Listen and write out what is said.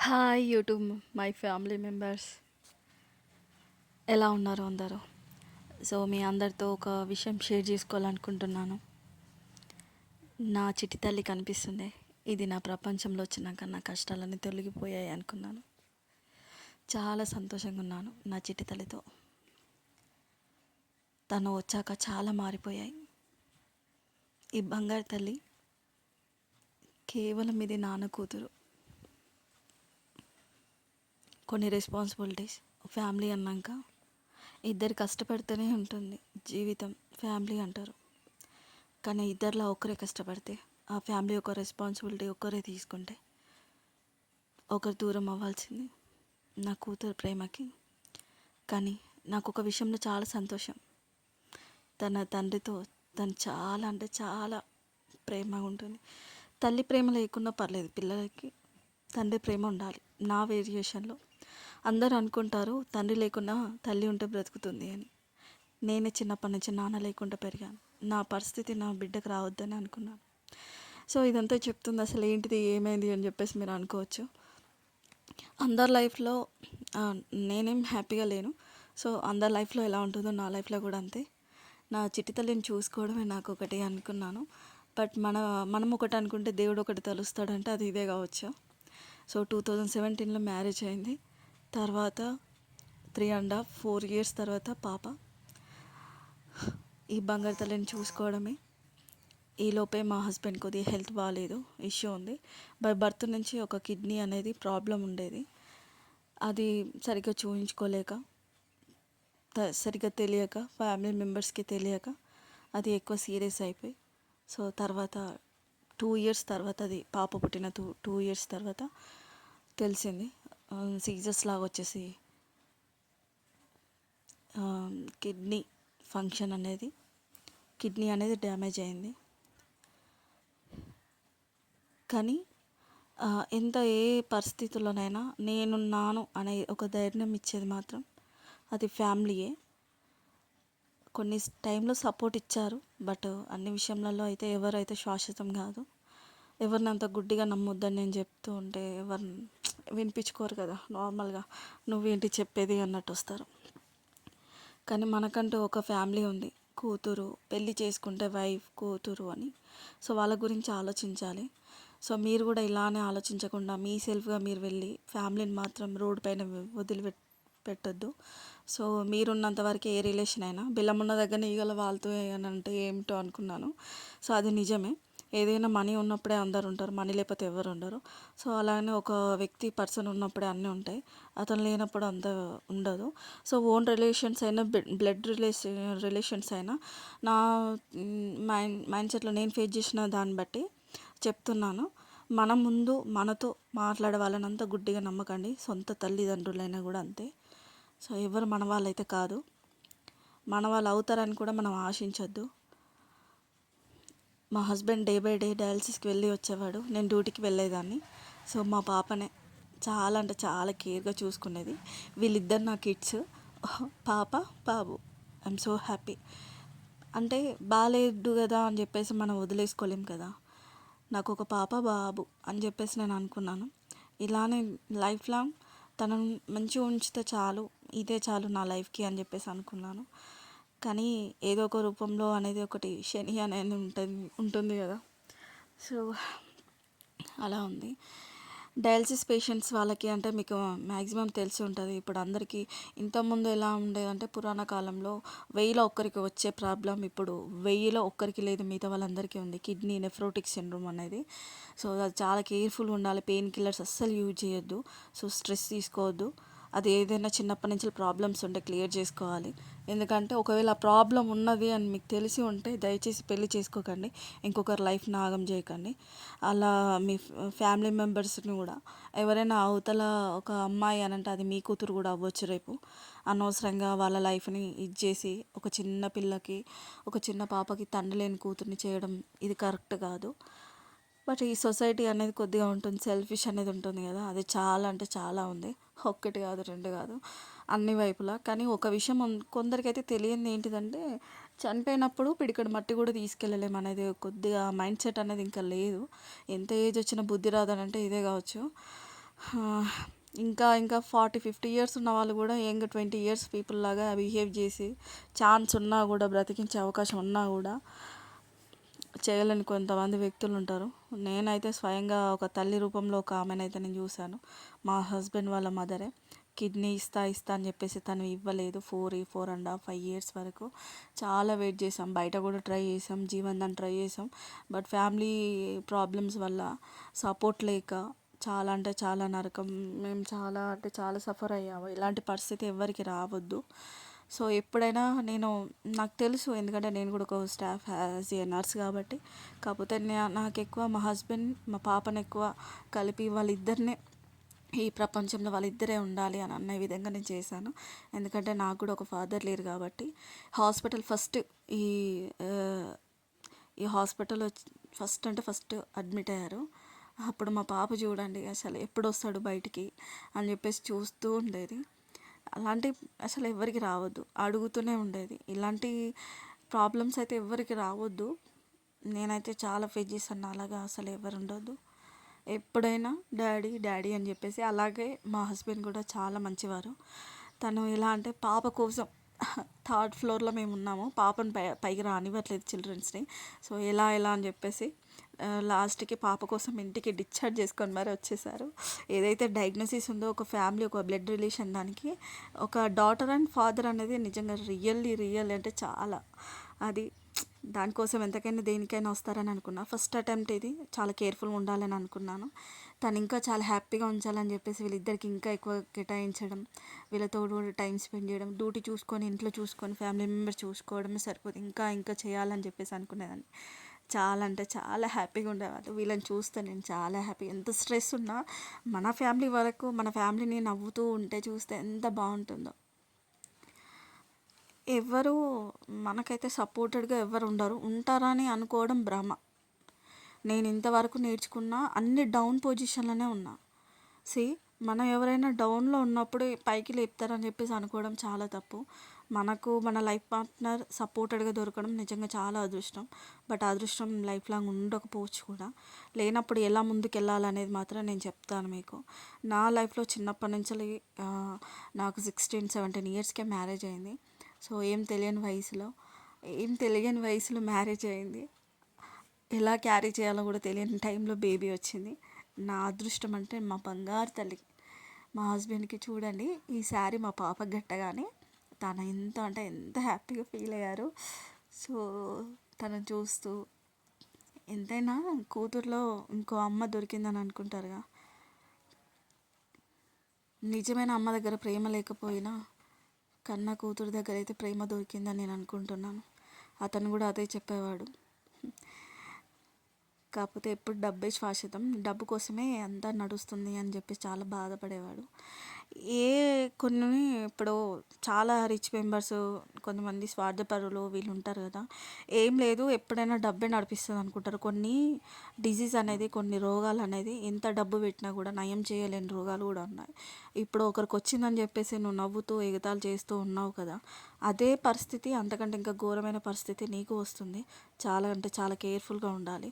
Hi YouTube my family members, ఎలా ఉన్నారు అందరూ? సో మీ అందరితో ఒక విషయం షేర్ చేసుకోవాలనుకుంటున్నాను. నా చిట్టి తల్లి కనిపిస్తుంది. ఇది నా ప్రపంచంలో వచ్చినాక నా కష్టాలన్నీ తొలగిపోయాయి అనుకున్నాను. చాలా సంతోషంగా ఉన్నాను నా చిట్టి తల్లితో. తను వచ్చాక చాలా మారిపోయాయి. ఈ బంగారు తల్లి కేవలం ఇది నాన్న కూతురు. కొన్ని రెస్పాన్సిబిలిటీస్, ఫ్యామిలీ అన్నాక ఇద్దరు కష్టపడితేనే ఉంటుంది జీవితం. ఫ్యామిలీ అంటారు, కానీ ఇద్దరిలో ఒకరే కష్టపడితే ఆ ఫ్యామిలీ ఒక రెస్పాన్సిబిలిటీ ఒకరే తీసుకుంటే ఒకరు దూరం అవ్వాల్సింది నా కూతురు ప్రేమకి. కానీ నాకు ఒక విషయంలో చాలా సంతోషం. తన తండ్రితో తను చాలా అంటే చాలా ప్రేమగా ఉంటుంది. తల్లి ప్రేమ లేకున్నా పర్లేదు, పిల్లలకి తండ్రి ప్రేమ ఉండాలి. నా వేరియేషన్లో అందరూ అనుకుంటారు తండ్రి లేకున్నా తల్లి ఉంటే బ్రతుకుతుంది అని. నేనే చిన్నప్పటి నుంచి నాన్న లేకుండా పెరిగాను. నా పరిస్థితి నా బిడ్డకు రావద్దని అనుకున్నాను. సో ఇదంతా చెప్తుంది అసలు ఏంటిది ఏమైంది అని చెప్పేసి మీరు అనుకోవచ్చు. అందరి లైఫ్లో నేనేం హ్యాపీగా లేను. సో అందరి లైఫ్లో ఎలా ఉంటుందో నా లైఫ్లో కూడా అంతే. నా చిట్టి తల్లిని చూసుకోవడమే నాకు ఒకటి అనుకున్నాను. బట్ మనం ఒకటి అనుకుంటే దేవుడు ఒకటి తలుస్తాడంటే అది ఇదే కావచ్చు. సో 2017లో మ్యారేజ్ అయింది. తర్వాత 3.5-4 years తర్వాత పాప. ఈ బంగారు తల్లిని చూసుకోవడమే. ఈలోపే మా హస్బెండ్ కొద్దిగా హెల్త్ బాగాలేదు, ఇష్యూ ఉంది. బై బర్త్ నుంచి ఒక కిడ్నీ అనేది ప్రాబ్లం ఉండేది. అది సరిగ్గా చూయించుకోలేక, సరిగ్గా తెలియక, ఫ్యామిలీ మెంబర్స్కి తెలియక అది ఎక్కువ సీరియస్ అయిపోయి, సో తర్వాత 2 years తర్వాత, అది పాప పుట్టిన 2 years తర్వాత తెలిసింది. సీజర్స్ లాగా వచ్చేసి కిడ్నీ అనేది డ్యామేజ్ అయింది. కానీ ఎంత ఏ పరిస్థితుల్లోనైనా నేనున్నాను అనే ఒక ధైర్యం ఇచ్చేది మాత్రం అది ఫ్యామిలీయే. కొన్ని టైంలో సపోర్ట్ ఇచ్చారు, బట్ అన్ని విషయంలో అయితే ఎవరైతే శాశ్వతం కాదు. ఎవరిని అంత గుడ్డిగా నమ్మొద్దని నేను చెప్తూ ఉంటే ఎవరు వినిపించుకోరు కదా. నార్మల్గా నువ్వేంటి చెప్పేది అన్నట్టు వస్తారు. కానీ మనకంటూ ఒక ఫ్యామిలీ ఉంది, కూతురు, పెళ్ళి చేసుకుంటే వైఫ్, కూతురు అని. సో వాళ్ళ గురించి ఆలోచించాలి. సో మీరు కూడా ఇలానే ఆలోచించకుండా మీ సెల్ఫ్గా మీరు వెళ్ళి ఫ్యామిలీని మాత్రం రోడ్ పైన పెట్టొద్దు. సో మీరున్నంత వరకు ఏ రిలేషన్ అయినా బెల్లం ఉన్న దగ్గర ఈగల వాళ్తూ అని అంటే ఏమిటో అనుకున్నాను. సో అది నిజమే. ఏదైనా మనీ ఉన్నప్పుడే అందరు ఉంటారు, మనీ లేకపోతే ఎవరు ఉండరు. సో అలానే ఒక వ్యక్తి పర్సన్ ఉన్నప్పుడే అన్నీ ఉంటాయి, అతను లేనప్పుడు అంత ఉండదు. సో ఓన్ రిలేషన్స్ అయినా బ్లడ్ రిలేషన్స్ అయినా నా మైండ్ సెట్లో నేను ఫేస్ చేసిన దాన్ని బట్టి చెప్తున్నాను. మన ముందు మనతో మాట్లాడే వాళ్ళని అంతా గుడ్డిగా నమ్మకండి. సొంత తల్లిదండ్రులైనా కూడా అంతే. సో ఎవరు మన వాళ్ళైతే కాదు, మన వాళ్ళు అవుతారని కూడా మనం ఆశించొద్దు. మా హస్బెండ్ డే బై డే డయాలసిస్కి వెళ్ళి వచ్చేవాడు, నేను డ్యూటీకి వెళ్ళేదాన్ని. సో మా పాపనే చాలా అంటే చాలా కేర్గా చూసుకునేది. వీళ్ళిద్దరు నా కిడ్స్, పాప బాబు. I'm so happy. అంటే బాగాలేదు కదా అని చెప్పేసి మనం వదిలేసుకోలేం కదా. నాకు ఒక పాప బాబు అని చెప్పేసి నేను అనుకున్నాను. ఇలానే లైఫ్ లాంగ్ తనను మంచిగా ఉంచితే చాలు, ఇదే చాలు నా లైఫ్కి అని చెప్పేసి అనుకున్నాను. కానీ ఏదో ఒక రూపంలో అనేది ఒకటి శని అనేది ఉంటుంది కదా. సో అలా ఉంది. డయాలసిస్ పేషెంట్స్ వాళ్ళకి అంటే మీకు మ్యాక్సిమం తెలిసి ఉంటుంది. ఇప్పుడు అందరికీ ఇంతకుముందు ఎలా ఉండేదంటే పురాణ కాలంలో 1000లో ఒక్కరికి వచ్చే ప్రాబ్లం ఇప్పుడు 1000లో ఒక్కరికి లేదు, మిగతా వాళ్ళందరికీ ఉంది, కిడ్నీ నెఫ్రోటిక్ సిండ్రోమ్ అనేది. సో అది చాలా కేర్ఫుల్గా ఉండాలి. పెయిన్ కిల్లర్స్ అస్సలు యూజ్ చేయొద్దు. సో స్ట్రెస్ తీసుకోవద్దు. అది ఏదైనా చిన్నప్పటి నుంచి ప్రాబ్లమ్స్ ఉంటే క్లియర్ చేసుకోవాలి. ఎందుకంటే ఒకవేళ ఆ ప్రాబ్లం ఉన్నది అని మీకు తెలిసి ఉంటే దయచేసి పెళ్లి చేసుకోకండి, ఇంకొకరి లైఫ్ నాగం చేయకండి. అలా మీ ఫ్యామిలీ మెంబర్స్ని కూడా ఎవరైనా అవతల ఒక అమ్మాయి అని అంటే అది మీ కూతురు కూడా అవ్వచ్చు రేపు. అనవసరంగా వాళ్ళ లైఫ్ని చేసి ఒక చిన్న పిల్లకి, ఒక చిన్న పాపకి తండ్రి లేని కూతుర్ని చేయడం ఇది కరెక్ట్ కాదు. బట్ ఈ సొసైటీ అనేది కొద్దిగా ఉంటుంది, సెల్ఫిష్ అనేది ఉంటుంది కదా. అది చాలా అంటే చాలా ఉంది, ఒక్కటి కాదు రెండు కాదు, అన్ని వైపులా. కానీ ఒక విషయం కొందరికైతే తెలియనిది ఏంటిదంటే చనిపోయినప్పుడు పిడికడు మట్టి కూడా తీసుకెళ్ళలేము అనేది కొద్దిగా మైండ్ సెట్ అనేది ఇంకా లేదు. ఎంత ఏజ్ వచ్చినా బుద్ధి రాదనంటే ఇదే కావచ్చు. ఇంకా ఇంకా 40-50 ఇయర్స్ ఉన్న వాళ్ళు కూడా యంగ్ 20 ఇయర్స్ పీపుల్ లాగా బిహేవ్ చేసి ఛాన్స్ ఉన్నా కూడా బ్రతికించే అవకాశం ఉన్నా కూడా చేయలేని కొంతమంది వ్యక్తులు ఉంటారు. నేనైతే స్వయంగా ఒక తల్లి రూపంలో ఒక ఆమెనైతే నేను చూశాను. మా హస్బెండ్ వాళ్ళ మదరే. కిడ్నీ ఇస్తా ఇస్తా అని చెప్పేసి తను ఇవ్వలేదు. 4.5 ఇయర్స్ వరకు చాలా వెయిట్ చేసాం. బయట కూడా ట్రై చేసాం, జీవన్‌దాన్ ట్రై చేసాం. బట్ ఫ్యామిలీ ప్రాబ్లమ్స్ వల్ల సపోర్ట్ లేక చాలా అంటే చాలా నరకం. మేము చాలా అంటే చాలా సఫర్ అయ్యాము. ఇలాంటి పరిస్థితి ఎవ్వరికి రావద్దు. సో ఎప్పుడైనా నాకు తెలుసు, ఎందుకంటే నేను కూడా ఒక స్టాఫ్ యాజ్ ఏ నర్స్ కాబట్టి. కాకపోతే నాకు ఎక్కువ మా హస్బెండ్ మా పాపను ఎక్కువ కలిపి వాళ్ళిద్దరినే ఈ ప్రపంచంలో వాళ్ళిద్దరే ఉండాలి అని అన్న విధంగా నేను చేశాను. ఎందుకంటే నాకు కూడా ఒక ఫాదర్ లేరు కాబట్టి. హాస్పిటల్ ఫస్ట్ ఈ ఈ హాస్పిటల్ ఫస్ట్ అంటే ఫస్ట్ అడ్మిట్ అయ్యారు. అప్పుడు మా పాప చూడండి అసలు ఎప్పుడు వస్తాడు బయటికి అని చెప్పేసి చూస్తూ ఉండేది. అలాంటి అసలు ఎవరికి రావద్దు, అడుగుతూనే ఉండేది. ఇలాంటి ప్రాబ్లమ్స్ అయితే ఎవరికి రావద్దు. నేనైతే చాలా ఫేస్ చేశాను. అలాగా అసలు ఎవరు ఉండొద్దు. ఎప్పుడైనా డాడీ డాడీ అని చెప్పేసి. అలాగే మా హస్బెండ్ కూడా చాలా మంచివారు. తను ఎలా అంటే పాప కోసం థర్డ్ ఫ్లోర్లో మేము ఉన్నాము. పాపను పైకి రానివ్వట్లేదు చిల్డ్రన్స్ని. సో ఎలా ఎలా అని చెప్పేసి లాస్ట్కి పాప కోసం ఇంటికి డిశ్చార్జ్ చేసుకొని మరి వచ్చేసారు. ఏదైతే డయాగ్నోసిస్ ఉందో ఒక ఫ్యామిలీ, ఒక బ్లడ్ రిలేషన్, దానికి ఒక డాటర్ అండ్ ఫాదర్ అనేది నిజంగా రియల్ అంటే చాలా అది దానికోసం ఎంతకైనా దేనికైనా వస్తారని అనుకున్నా. ఫస్ట్ అటెంప్ట్ ఇది. చాలా కేర్ఫుల్గా ఉండాలని అనుకున్నాను. తను ఇంకా చాలా హ్యాపీగా ఉంచాలని చెప్పేసి వీళ్ళిద్దరికి ఇంకా ఎక్కువ కేటాయించడం, వీళ్ళతో కూడా టైం స్పెండ్ చేయడం, డ్యూటీ చూసుకొని ఇంట్లో చూసుకొని ఫ్యామిలీ మెంబర్స్ చూసుకోవడమే సరిపోదు. ఇంకా ఇంకా చేయాలని చెప్పేసి అనుకునేదాన్ని. చాలా అంటే చాలా హ్యాపీగా ఉండేవాళ్ళు. వీళ్ళని చూస్తే నేను చాలా హ్యాపీ. ఎంత స్ట్రెస్ ఉన్నా మన ఫ్యామిలీ వరకు మన ఫ్యామిలీని నవ్వుతూ ఉంటే చూస్తే ఎంత బాగుంటుందో. ఎవరు మనకైతే సపోర్టెడ్గా ఎవరు ఉండరు. ఉంటారని అనుకోవడం భ్రమ. నేను ఇంతవరకు నేర్చుకున్న అన్ని డౌన్ పొజిషన్లోనే ఉన్నా. మనం ఎవరైనా డౌన్లో ఉన్నప్పుడు పైకి లేపుతారని చెప్పేసి అనుకోవడం చాలా తప్పు. మనకు మన లైఫ్ పార్ట్నర్ సపోర్టెడ్గా దొరకడం నిజంగా చాలా అదృష్టం. బట్ అదృష్టం లైఫ్ లాంగ్ ఉండకపోవచ్చు కూడా. లేనప్పుడు ఎలా ముందుకు వెళ్ళాలనేది మాత్రం నేను చెప్తాను మీకు. నా లైఫ్లో చిన్నప్పటి నుంచి నాకు 16-17 ఇయర్స్కే మ్యారేజ్ అయింది. సో ఏం తెలియని వయసులో మ్యారేజ్ అయింది. ఎలా క్యారీ చేయాలో కూడా తెలియని టైంలో బేబీ వచ్చింది. నా అదృష్టం అంటే మా బంగారు తల్లి మా హస్బెండ్కి చూడండి, ఈసారి మా పాప గట్టగానే తను ఎంత అంటే ఎంత హ్యాపీగా ఫీల్ అయ్యారు. సో తనను చూస్తూ ఎంతైనా కూతుర్లో ఇంకో అమ్మ దొరికిందని అనుకుంటారుగా. నిజమైన అమ్మ దగ్గర ప్రేమ లేకపోయినా కన్న కూతురు దగ్గర అయితే ప్రేమ దొరికిందని నేను అనుకుంటున్నాను. అతను కూడా అదే చెప్పేవాడు. కాకపోతే ఎప్పుడు డబ్బే శాశ్వతం, డబ్బు కోసమే అంతా నడుస్తుంది అని చెప్పి చాలా బాధపడేవాడు. కొన్ని ఇప్పుడు చాలా రిచ్ మెంబర్స్, కొంతమంది స్వార్థపరులు వీళ్ళు ఉంటారు కదా. ఏం లేదు, ఎప్పుడైనా డబ్బే నడిపిస్తుంది అనుకుంటారు. కొన్ని డిజీజ్ అనేది, కొన్ని రోగాలు అనేది ఎంత డబ్బు పెట్టినా కూడా నయం చేయలేని రోగాలు కూడా ఉన్నాయి. ఇప్పుడు ఒకరికి వచ్చిందని చెప్పేసి నువ్వు నవ్వుతూ ఎగతాళి చేస్తూ ఉన్నావు కదా, అదే పరిస్థితి అంతకంటే ఇంకా ఘోరమైన పరిస్థితి నీకు వస్తుంది. చాలా అంటే చాలా కేర్ఫుల్గా ఉండాలి.